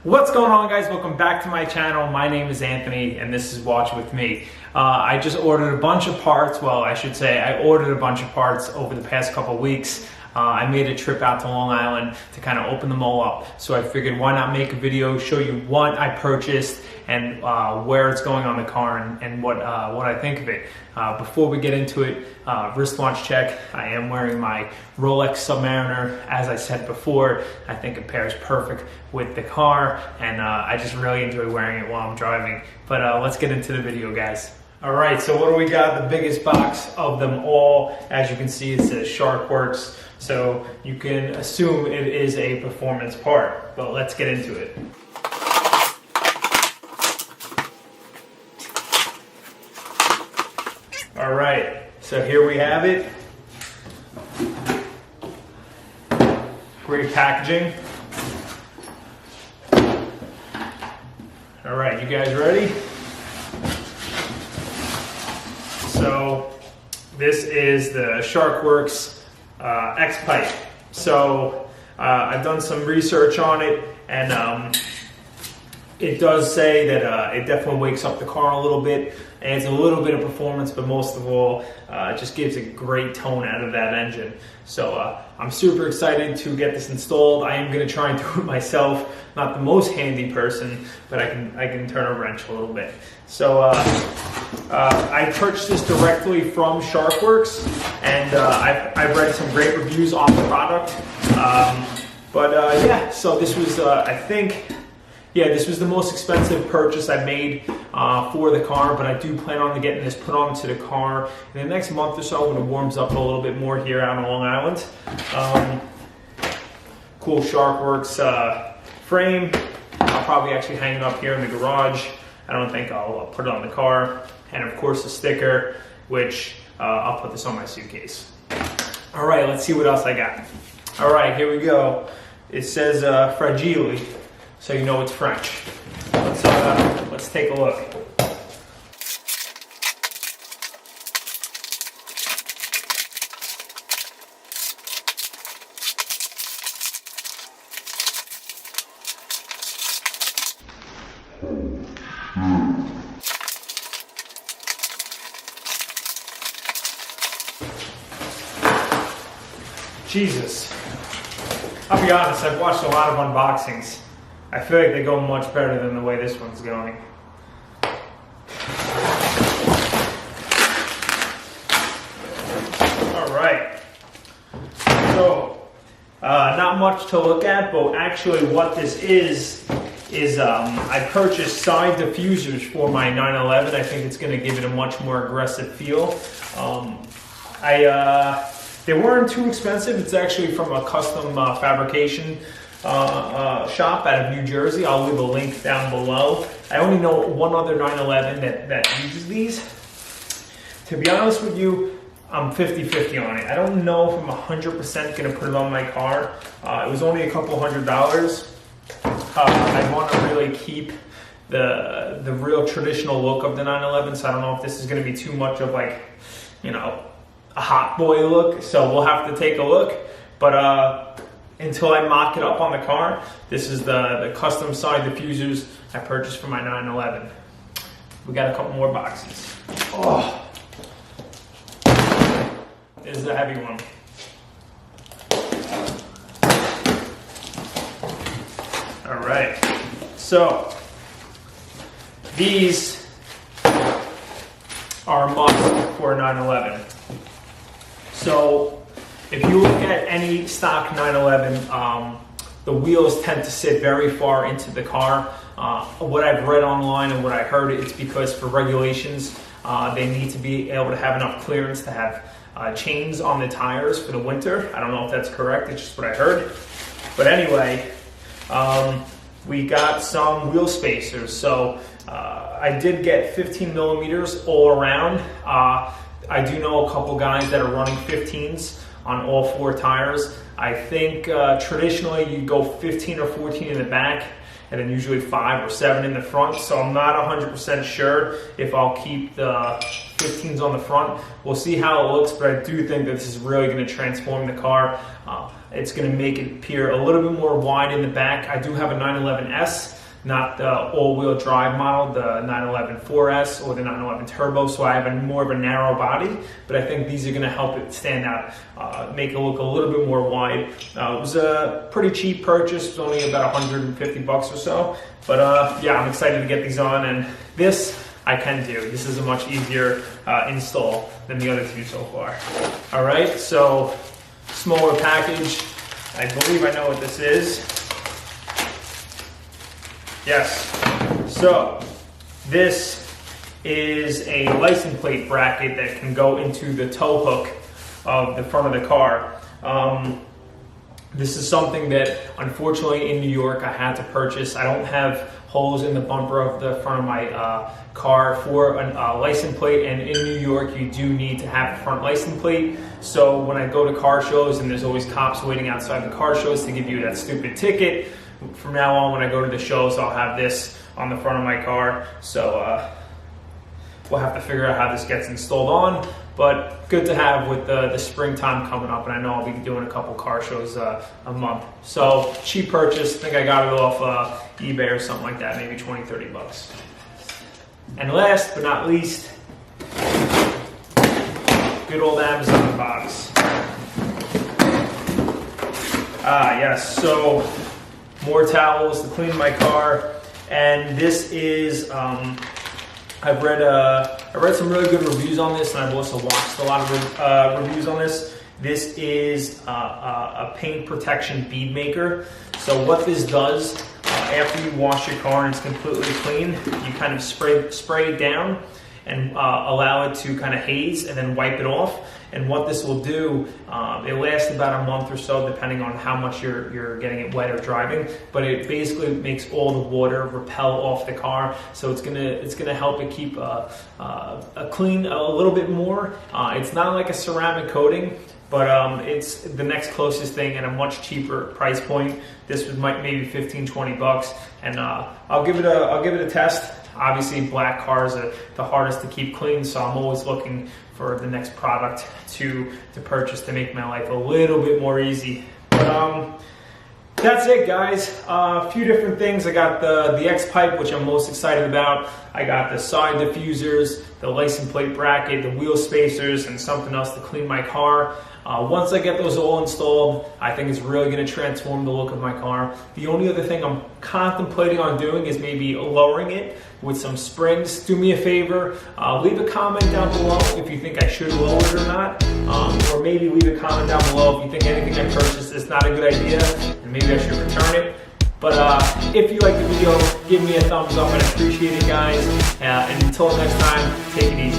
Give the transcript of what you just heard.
What's going on, guys? Welcome back to my channel. My name is Anthony and this is Watch With Me. I just ordered a bunch of parts. Well, I should say I ordered a bunch of parts over the past couple of weeks. I made a trip out to Long Island to kind of open them all up. So I figured why not make a video, show you what I purchased and where it's going on the car and what I think of it. Before we get into it, wristwatch check. I am wearing my Rolex Submariner. As I said before, I think it pairs perfect with the car and I just really enjoy wearing it while I'm driving. But let's get into the video, guys. All right, so what do we got? The biggest box of them all. As you can see, it says Sharpworks. So you can assume it is a performance part, but let's get into it. All right, so here we have it. Great packaging. All right, you guys ready? So this is the Sharpworks Xpipe. So I've done some research on it, and it does say that it definitely wakes up the car a little bit, adds a little bit of performance, but most of all, it just gives a great tone out of that engine. So I'm super excited to get this installed. I am going to try and do it myself. Not the most handy person, but I can turn a wrench a little bit. So I purchased this directly from Sharpworks, and I've read some great reviews on the product. Yeah, so this was I think. Yeah, this was the most expensive purchase I made for the car, but I do plan on getting this put onto the car in the next month or so when it warms up a little bit more here out on Long Island. Cool Sharpworks frame. I'll probably actually hang it up here in the garage. I don't think I'll put it on the car. And of course a sticker, which I'll put this on my suitcase. All right, let's see what else I got. All right, here we go. It says Fragile. So you know it's French. Let's take a look. Jesus. I'll be honest, I've watched a lot of unboxings. I feel like they go much better than the way this one's going. All right. So, not much to look at, but actually what this is I purchased side diffusers for my 911. I think it's going to give it a much more aggressive feel. They weren't too expensive. It's actually from a custom fabrication shop out of New Jersey. I'll leave a link down below. I only know one other 911 that uses these. To be honest with you, I'm 50-50 on it. I don't know if I'm 100% going to put it on my car. It was only a couple $100s. I want to really keep the real traditional look of the 911, so I don't know if this is going to be too much of like, you know, a hot boy look. So we'll have to take a look. But until I mock it up on the car, this is the custom side diffusers I purchased for my 911. We got a couple more boxes. Oh, this is a heavy one. All right, so these are a must for a 911. So if you look at any stock 911, the wheels tend to sit very far into the car. What I've read online and what I heard, it's because for regulations, they need to be able to have enough clearance to have chains on the tires for the winter. I don't know if that's correct, it's just what I heard. But anyway, we got some wheel spacers. So I did get 15 millimeters all around. I do know a couple guys that are running 15s on all 4 tires. I think traditionally you go 15 or 14 in the back, and then usually 5 or 7 in the front. So I'm not 100% sure if I'll keep the 15s on the front. We'll see how it looks, but I do think that this is really going to transform the car. It's going to make it appear a little bit more wide in the back. I do have a 911S, not the all-wheel drive model, the 911 4S or the 911 Turbo, so I have more of a narrow body, but I think these are going to help it stand out, make it look a little bit more wide. It was a pretty cheap purchase, it was only about 150 bucks or so, but yeah, I'm excited to get these on, and this I can do. This is a much easier install than the other 2 so far. All right, so smaller package. I believe I know what this is. Yes, so this is a license plate bracket that can go into the tow hook of the front of the car. This is something that unfortunately in New York I had to purchase. I don't have holes in the bumper of the front of my car for a license plate, and in New York you do need to have a front license plate. So when I go to car shows, and there's always cops waiting outside the car shows to give you that stupid ticket, from now on when I go to the shows I'll have this on the front of my car. So we'll have to figure out how this gets installed on, but good to have with the springtime coming up, and I know I'll be doing a couple car shows a month. So cheap purchase. I think I got it off eBay or something like that, maybe 20-30 bucks. And last but not least, good old Amazon box. Yes, so more towels to clean my car, and this is I read some really good reviews on this, and I've also watched a lot of reviews on this. This is a paint protection bead maker. So what this does, after you wash your car and it's completely clean, you kind of spray it down and allow it to kind of haze and then wipe it off. And what this will do, it lasts about a month or so depending on how much you're getting it wet or driving, but it basically makes all the water repel off the car, so it's gonna help it keep clean a little bit more. It's not like a ceramic coating, but it's the next closest thing at a much cheaper price point. This was maybe 15-20 bucks, and I'll give it a test. Obviously, black cars are the hardest to keep clean, so I'm always looking for the next product to purchase to make my life a little bit more easy. But that's it, guys. A few different things. I got the Xpipe, which I'm most excited about. I got the side diffusers, the license plate bracket, the wheel spacers, and something else to clean my car. Once I get those all installed, I think it's really going to transform the look of my car. The only other thing I'm contemplating on doing is maybe lowering it with some springs. Do me a favor, leave a comment down below if you think I should lower it or not, or maybe leave a comment down below if you think anything I purchased is not a good idea and maybe I should return it. But if you like the video, give me a thumbs up. I'd appreciate it, guys. And until next time, take it easy.